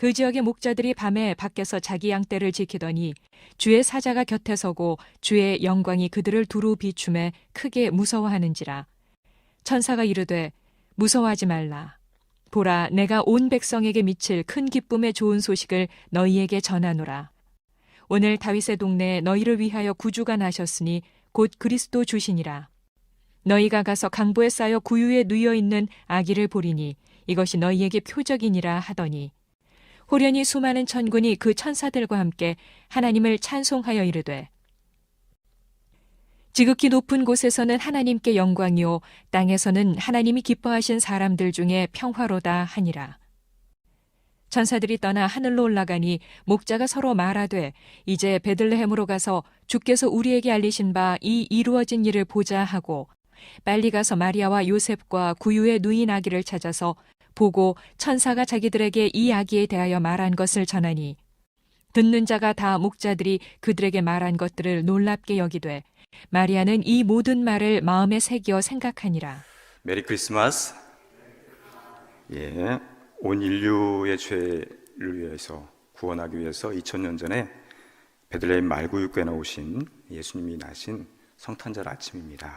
그 지역의 목자들이 밤에 밖에서 자기 양떼를 지키더니 주의 사자가 곁에 서고 주의 영광이 그들을 두루 비춤에 크게 무서워하는지라. 천사가 이르되 무서워하지 말라. 보라, 내가 온 백성에게 미칠 큰 기쁨의 좋은 소식을 너희에게 전하노라. 오늘 다윗의 동네에 너희를 위하여 구주가 나셨으니 곧 그리스도 주시니라. 너희가 가서 강보에 쌓여 구유에 누여 있는 아기를 보리니 이것이 너희에게 표적이니라 하더니 호련히 수많은 천군이 그 천사들과 함께 하나님을 찬송하여 이르되 지극히 높은 곳에서는 하나님께 영광이요 땅에서는 하나님이 기뻐하신 사람들 중에 평화로다 하니라. 천사들이 떠나 하늘로 올라가니 목자가 서로 말하되 이제 베들레헴으로 가서 주께서 우리에게 알리신 바 이 이루어진 일을 보자 하고 빨리 가서 마리아와 요셉과 구유에 누인 아기를 찾아서 보고 천사가 자기들에게 이 아기에 대하여 말한 것을 전하니 듣는 자가 다 목자들이 그들에게 말한 것들을 놀랍게 여기되 마리아는 이 모든 말을 마음에 새겨 생각하니라. 메리 크리스마스. 온 인류의 죄를 위해서 구원하기 위해서 2000년 전에 베들레헴 말구유교에 나오신 예수님이 나신 성탄절 아침입니다.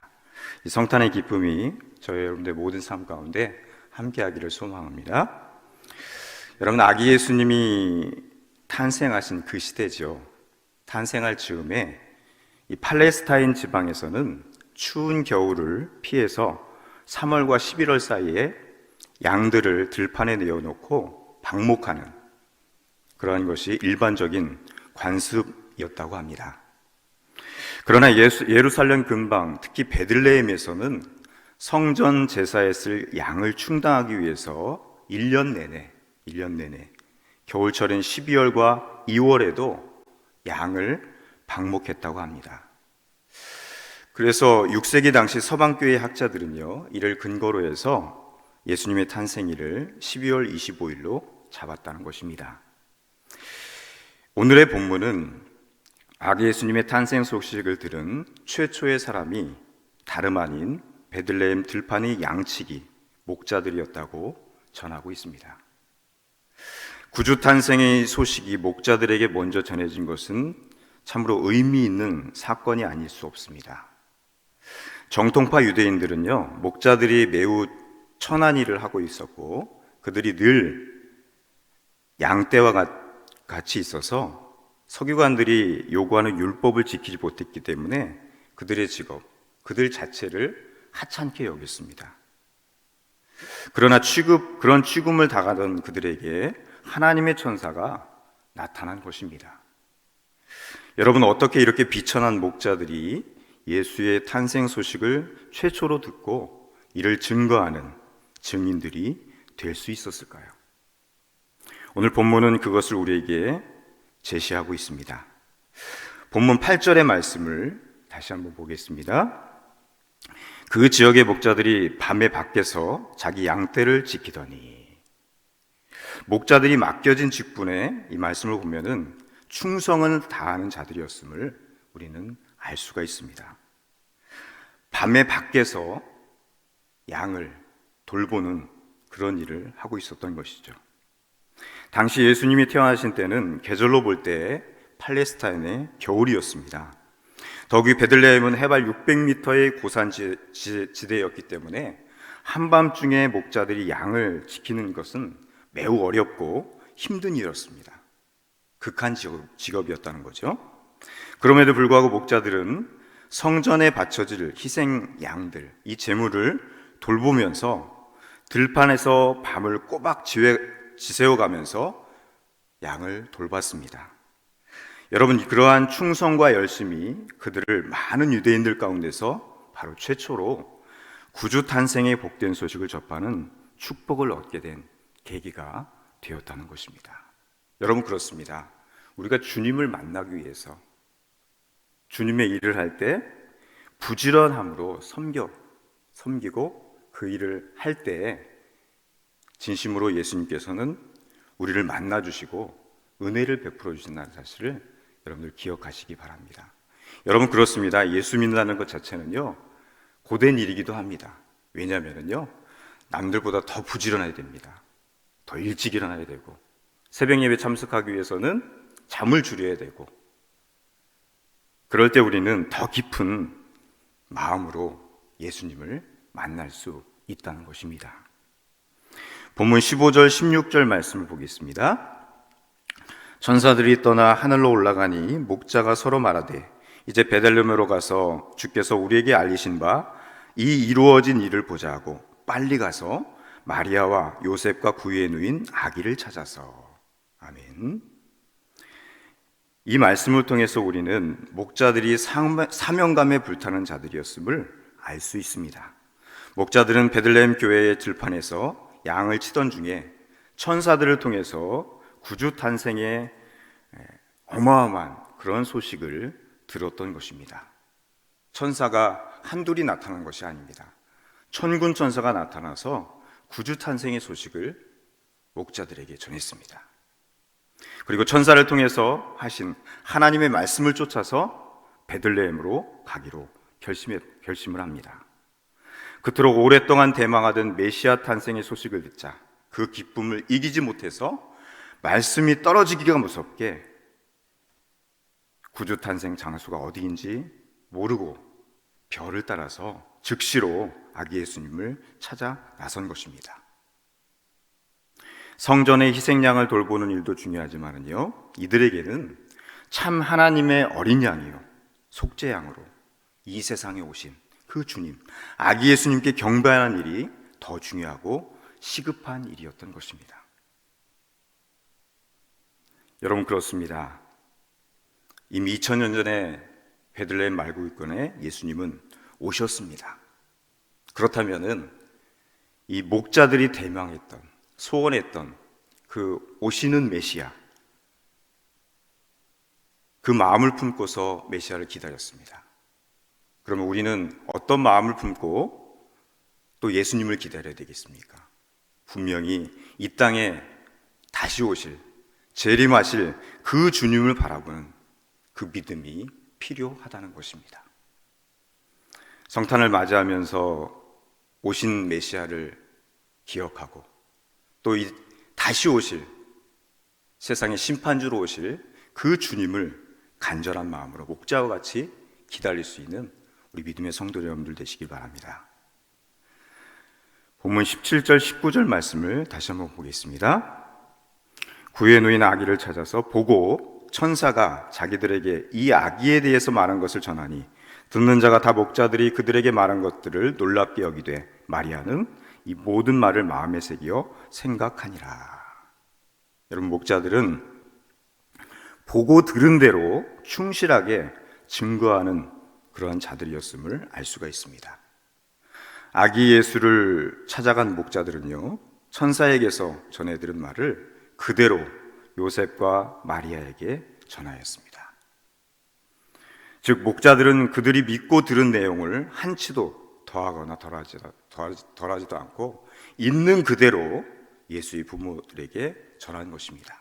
이 성탄의 기쁨이 저희 여러분들 모든 삶 가운데 함께하기를 소망합니다. 여러분, 아기 예수님이 탄생하신 그 시대죠. 탄생할 즈음에 이 팔레스타인 지방에서는 추운 겨울을 피해서 3월과 11월 사이에 양들을 들판에 내어놓고 방목하는 그러한 것이 일반적인 관습이었다고 합니다. 그러나 예루살렘 근방, 특히 베들레헴에서는 성전 제사에 쓸 양을 충당하기 위해서 1년 내내 겨울철인 12월과 2월에도 양을 방목했다고 합니다. 그래서 6세기 당시 서방교회 학자들은요, 이를 근거로 해서 예수님의 탄생일을 12월 25일로 잡았다는 것입니다. 오늘의 본문은 아기 예수님의 탄생 소식을 들은 최초의 사람이 다름 아닌 베들레헴 들판의 양치기 목자들이었다고 전하고 있습니다. 구주 탄생의 소식이 목자들에게 먼저 전해진 것은 참으로 의미 있는 사건이 아닐 수 없습니다. 정통파 유대인들은요, 목자들이 매우 천한 일을 하고 있었고 그들이 늘 양떼와 같이 있어서 서기관들이 요구하는 율법을 지키지 못했기 때문에 그들의 직업, 그들 자체를 하찮게 여겼습니다. 그러나 그런 취급을 당하던 그들에게 하나님의 천사가 나타난 것입니다. 여러분, 어떻게 이렇게 비천한 목자들이 예수의 탄생 소식을 최초로 듣고 이를 증거하는 증인들이 될 수 있었을까요? 오늘 본문은 그것을 우리에게 제시하고 있습니다. 본문 8절의 말씀을 다시 한번 보겠습니다. 그 지역의 목자들이 밤에 밖에서 자기 양떼를 지키더니, 목자들이 맡겨진 직분에 이 말씀을 보면은 충성을 다하는 자들이었음을 우리는 알 수가 있습니다. 밤에 밖에서 양을 돌보는 그런 일을 하고 있었던 것이죠. 당시 예수님이 태어나신 때는 계절로 볼 때 팔레스타인의 겨울이었습니다. 더욱이 베들레헴은 해발 600m의 고산 지대였기 때문에 한밤중에 목자들이 양을 지키는 것은 매우 어렵고 힘든 일이었습니다. 극한 직업이었다는 거죠. 그럼에도 불구하고 목자들은 성전에 바쳐질 희생 양들, 이 제물을 돌보면서 들판에서 밤을 꼬박 지새워가면서 양을 돌봤습니다. 여러분, 그러한 충성과 열심이 그들을 많은 유대인들 가운데서 바로 최초로 구주 탄생의 복된 소식을 접하는 축복을 얻게 된 계기가 되었다는 것입니다. 여러분, 그렇습니다. 우리가 주님을 만나기 위해서 주님의 일을 할 때 부지런함으로 섬기고 그 일을 할 때 진심으로 예수님께서는 우리를 만나주시고 은혜를 베풀어 주신다는 사실을 여러분들 기억하시기 바랍니다. 여러분, 그렇습니다. 예수 믿는다는 것 자체는요, 고된 일이기도 합니다. 왜냐하면요, 남들보다 더 부지런해야 됩니다. 더 일찍 일어나야 되고 새벽 예배 참석하기 위해서는 잠을 줄여야 되고, 그럴 때 우리는 더 깊은 마음으로 예수님을 만날 수 있다는 것입니다. 본문 15절 16절 말씀을 보겠습니다. 천사들이 떠나 하늘로 올라가니 목자가 서로 말하되 이제 베들레헴으로 가서 주께서 우리에게 알리신 바 이 이루어진 일을 보자 하고 빨리 가서 마리아와 요셉과 구유에 누인 아기를 찾아서. 아멘. 이 말씀을 통해서 우리는 목자들이 사명감에 불타는 자들이었음을 알 수 있습니다. 목자들은 베들레헴 교회의 들판에서 양을 치던 중에 천사들을 통해서 구주 탄생의 어마어마한 그런 소식을 들었던 것입니다. 천사가 한둘이 나타난 것이 아닙니다. 천군 천사가 나타나서 구주 탄생의 소식을 목자들에게 전했습니다. 그리고 천사를 통해서 하신 하나님의 말씀을 쫓아서 베들레헴으로 가기로 결심을 합니다. 그토록 오랫동안 대망하던 메시아 탄생의 소식을 듣자 그 기쁨을 이기지 못해서 말씀이 떨어지기가 무섭게 구주 탄생 장소가 어디인지 모르고 별을 따라서 즉시로 아기 예수님을 찾아 나선 것입니다. 성전의 희생양을 돌보는 일도 중요하지만요, 이들에게는 참 하나님의 어린 양이요 속죄양으로 이 세상에 오신 그 주님, 아기 예수님께 경배하는 일이 더 중요하고 시급한 일이었던 것입니다. 여러분, 그렇습니다. 이미 2000년 전에 베들레헴 말구유권에 예수님은 오셨습니다. 그렇다면은 이 목자들이 대망했던, 소원했던 그 오시는 메시아, 그 마음을 품고서 메시아를 기다렸습니다. 그러면 우리는 어떤 마음을 품고 또 예수님을 기다려야 되겠습니까? 분명히 이 땅에 다시 오실, 재림하실 그 주님을 바라보는 그 믿음이 필요하다는 것입니다. 성탄을 맞이하면서 오신 메시아를 기억하고 또 다시 오실, 세상의 심판주로 오실 그 주님을 간절한 마음으로 목자와 같이 기다릴 수 있는 우리 믿음의 성도 여러분들 되시길 바랍니다. 본문 17절 19절 말씀을 다시 한번 보겠습니다. 구유에 누인 아기를 찾아서 보고 천사가 자기들에게 이 아기에 대해서 말한 것을 전하니 듣는 자가 다 목자들이 그들에게 말한 것들을 놀랍게 여기되 마리아는 이 모든 말을 마음에 새기어 생각하니라. 여러분, 목자들은 보고 들은 대로 충실하게 증거하는 그러한 자들이었음을 알 수가 있습니다. 아기 예수를 찾아간 목자들은요, 천사에게서 전해들은 말을 그대로 요셉과 마리아에게 전하였습니다. 즉, 목자들은 그들이 믿고 들은 내용을 한치도 더하거나 덜하지도 않고 있는 그대로 예수의 부모들에게 전한 것입니다.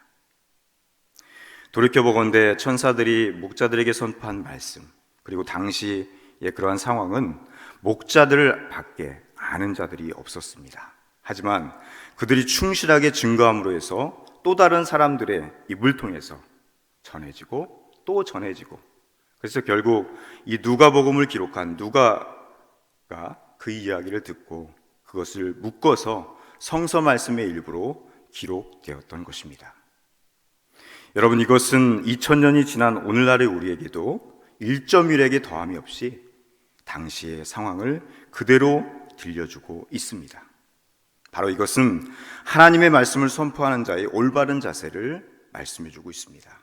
돌이켜보건대 천사들이 목자들에게 선포한 말씀, 그리고 당시의 그러한 상황은 목자들 밖에 아는 자들이 없었습니다. 하지만 그들이 충실하게 증거함으로 해서 또 다른 사람들의 입을 통해서 전해지고 또 전해지고, 그래서 결국 이 누가복음을 기록한 누가가 그 이야기를 듣고 그것을 묶어서 성서 말씀의 일부로 기록되었던 것입니다. 여러분, 이것은 2000년이 지난 오늘날의 우리에게도 1.1에게 더함이 없이 당시의 상황을 그대로 들려주고 있습니다. 바로 이것은 하나님의 말씀을 선포하는 자의 올바른 자세를 말씀해주고 있습니다.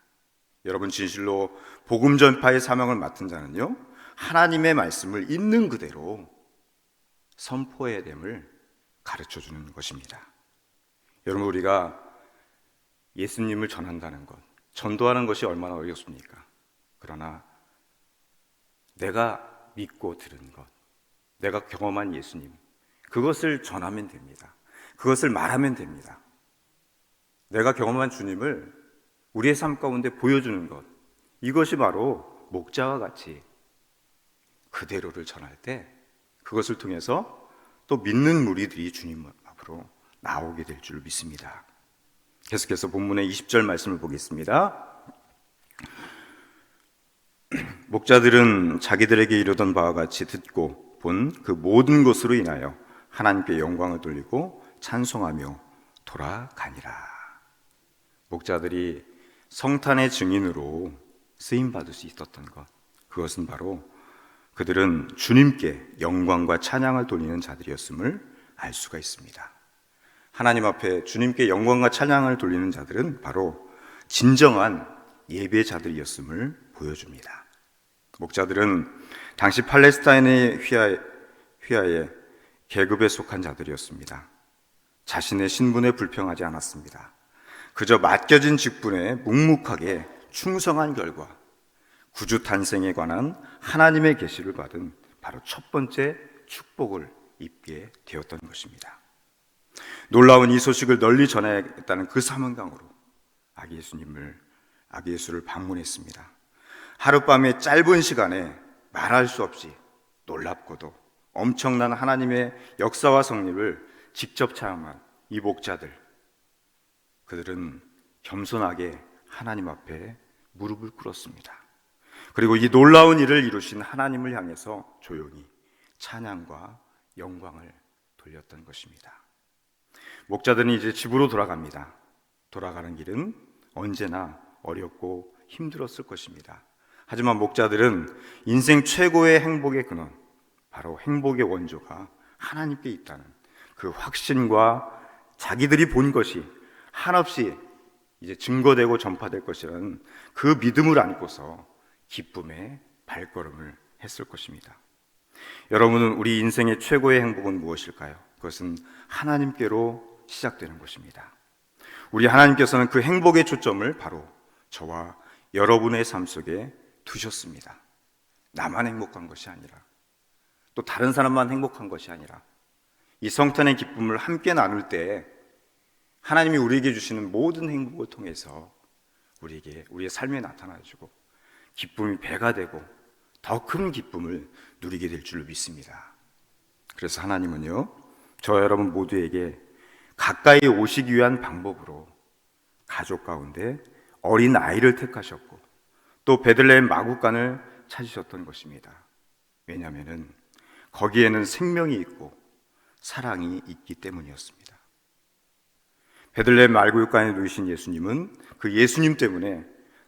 여러분, 진실로 복음 전파의 사명을 맡은 자는요, 하나님의 말씀을 있는 그대로 선포해야 됨을 가르쳐주는 것입니다. 여러분, 우리가 예수님을 전한다는 것, 전도하는 것이 얼마나 어렵습니까? 그러나 내가 믿고 들은 것, 내가 경험한 예수님, 그것을 전하면 됩니다. 그것을 말하면 됩니다. 내가 경험한 주님을 우리의 삶 가운데 보여주는 것, 이것이 바로 목자와 같이 그대로를 전할 때 그것을 통해서 또 믿는 무리들이 주님 앞으로 나오게 될 줄 믿습니다. 계속해서 본문의 20절 말씀을 보겠습니다. 목자들은 자기들에게 이르던 바와 같이 듣고 본 그 모든 것으로 인하여 하나님께 영광을 돌리고 찬송하며 돌아가니라. 목자들이 성탄의 증인으로 쓰임받을 수 있었던 것, 그것은 바로 그들은 주님께 영광과 찬양을 돌리는 자들이었음을 알 수가 있습니다. 하나님 앞에 주님께 영광과 찬양을 돌리는 자들은 바로 진정한 예배자들이었음을 보여줍니다. 목자들은 당시 팔레스타인의 휘하에 계급에 속한 자들이었습니다. 자신의 신분에 불평하지 않았습니다. 그저 맡겨진 직분에 묵묵하게 충성한 결과 구주 탄생에 관한 하나님의 계시를 받은 바로 첫 번째 축복을 입게 되었던 것입니다. 놀라운 이 소식을 널리 전해야겠다는 그 사명감으로 아기 예수를 방문했습니다. 하룻밤의 짧은 시간에 말할 수 없이 놀랍고도 엄청난 하나님의 역사와 섭리를 직접 체험한 이 목자들, 그들은 겸손하게 하나님 앞에 무릎을 꿇었습니다. 그리고 이 놀라운 일을 이루신 하나님을 향해서 조용히 찬양과 영광을 돌렸던 것입니다. 목자들은 이제 집으로 돌아갑니다. 돌아가는 길은 언제나 어렵고 힘들었을 것입니다. 하지만 목자들은 인생 최고의 행복의 근원, 바로 행복의 원조가 하나님께 있다는 그 확신과 자기들이 본 것이 한없이 이제 증거되고 전파될 것이라는 그 믿음을 안고서 기쁨의 발걸음을 했을 것입니다. 여러분은 우리 인생의 최고의 행복은 무엇일까요? 그것은 하나님께로 시작되는 것입니다. 우리 하나님께서는 그 행복의 초점을 바로 저와 여러분의 삶 속에 두셨습니다. 나만 행복한 것이 아니라, 또 다른 사람만 행복한 것이 아니라, 이 성탄의 기쁨을 함께 나눌 때 하나님이 우리에게 주시는 모든 행복을 통해서 우리에게 우리의 삶에 나타나주고 기쁨이 배가 되고 더 큰 기쁨을 누리게 될 줄로 믿습니다. 그래서 하나님은요, 저와 여러분 모두에게 가까이 오시기 위한 방법으로 가족 가운데 어린 아이를 택하셨고 또 베들레헴 마구간을 찾으셨던 것입니다. 왜냐하면 거기에는 생명이 있고 사랑이 있기 때문이었습니다. 베들레헴 말구간에 누이신 예수님은 그 예수님 때문에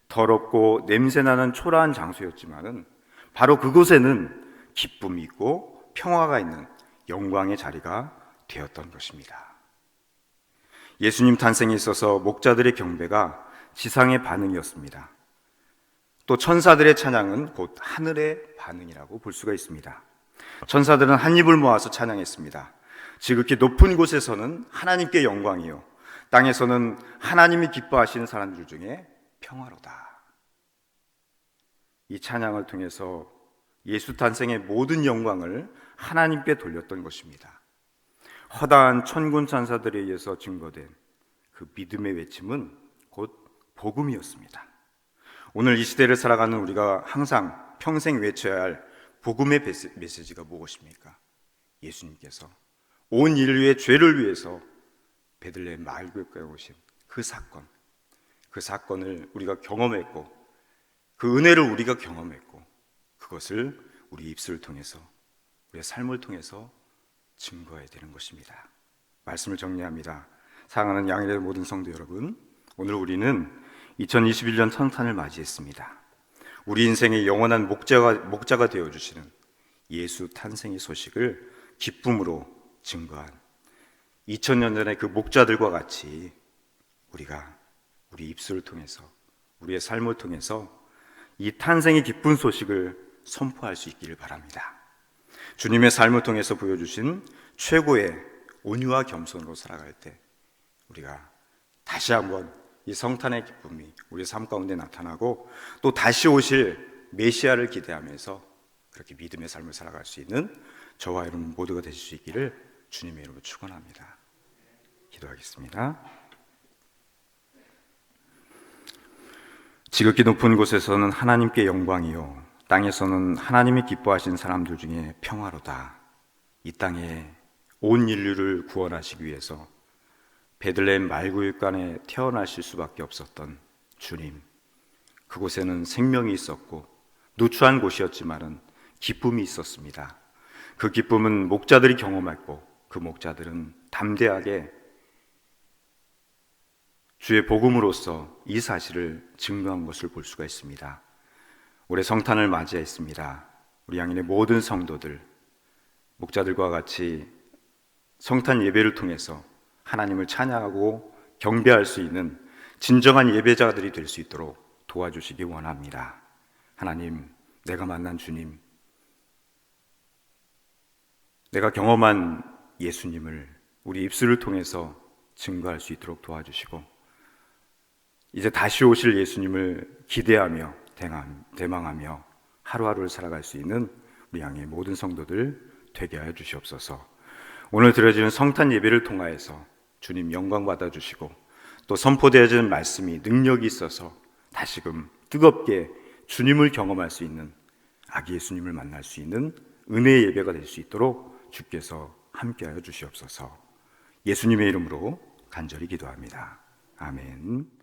더럽고 냄새나는 초라한 장소였지만은 바로 그곳에는 기쁨이 있고 평화가 있는 영광의 자리가 되었던 것입니다. 예수님 탄생에 있어서 목자들의 경배가 지상의 반응이었습니다. 또 천사들의 찬양은 곧 하늘의 반응이라고 볼 수가 있습니다. 천사들은 한 입을 모아서 찬양했습니다. 지극히 높은 곳에서는 하나님께 영광이요, 땅에서는 하나님이 기뻐하시는 사람들 중에 평화로다. 이 찬양을 통해서 예수 탄생의 모든 영광을 하나님께 돌렸던 것입니다. 허다한 천군 천사들에 의해서 증거된 그 믿음의 외침은 곧 복음이었습니다. 오늘 이 시대를 살아가는 우리가 항상 평생 외쳐야 할 복음의 메시지가 무엇입니까? 예수님께서 온 인류의 죄를 위해서 베들레헴 마을교회에 오신 그 사건을 우리가 경험했고 그 은혜를 우리가 경험했고 그것을 우리 입술을 통해서, 우리의 삶을 통해서 증거해야 되는 것입니다. 말씀을 정리합니다. 사랑하는 양일의 모든 성도 여러분, 오늘 우리는 2021년 성탄을 맞이했습니다. 우리 인생의 영원한 목자가 되어주시는 예수 탄생의 소식을 기쁨으로 증거한 2000년 전의 그 목자들과 같이 우리가 우리 입술을 통해서, 우리의 삶을 통해서 이 탄생의 기쁜 소식을 선포할 수 있기를 바랍니다. 주님의 삶을 통해서 보여주신 최고의 온유와 겸손으로 살아갈 때 우리가 다시 한번 이 성탄의 기쁨이 우리 삶 가운데 나타나고 또 다시 오실 메시아를 기대하면서 그렇게 믿음의 삶을 살아갈 수 있는 저와 여러분 모두가 되실 수 있기를 주님의 이름으로 축원합니다. 기도하겠습니다. 지극히 높은 곳에서는 하나님께 영광이요, 땅에서는 하나님이 기뻐하신 사람들 중에 평화로다. 이 땅에 온 인류를 구원하시기 위해서 베들레헴 말구유간에 태어나실 수밖에 없었던 주님, 그곳에는 생명이 있었고 누추한 곳이었지만은 기쁨이 있었습니다. 그 기쁨은 목자들이 경험했고 그 목자들은 담대하게 주의 복음으로써 이 사실을 증거한 것을 볼 수가 있습니다. 올해 성탄을 맞이했습니다. 우리 양인의 모든 성도들, 목자들과 같이 성탄 예배를 통해서 하나님을 찬양하고 경배할 수 있는 진정한 예배자들이 될 수 있도록 도와주시기 원합니다. 하나님, 내가 만난 주님, 내가 경험한 예수님을 우리 입술을 통해서 증거할 수 있도록 도와주시고, 이제 다시 오실 예수님을 기대하며 대망하며 하루하루를 살아갈 수 있는 우리 양의 모든 성도들 되게 하여 주시옵소서. 오늘 드려지는 성탄 예배를 통하여서 주님 영광 받아주시고, 또 선포되어지는 말씀이 능력이 있어서 다시금 뜨겁게 주님을 경험할 수 있는, 아기 예수님을 만날 수 있는 은혜의 예배가 될 수 있도록 주께서 함께하여 주시옵소서. 예수님의 이름으로 간절히 기도합니다. 아멘.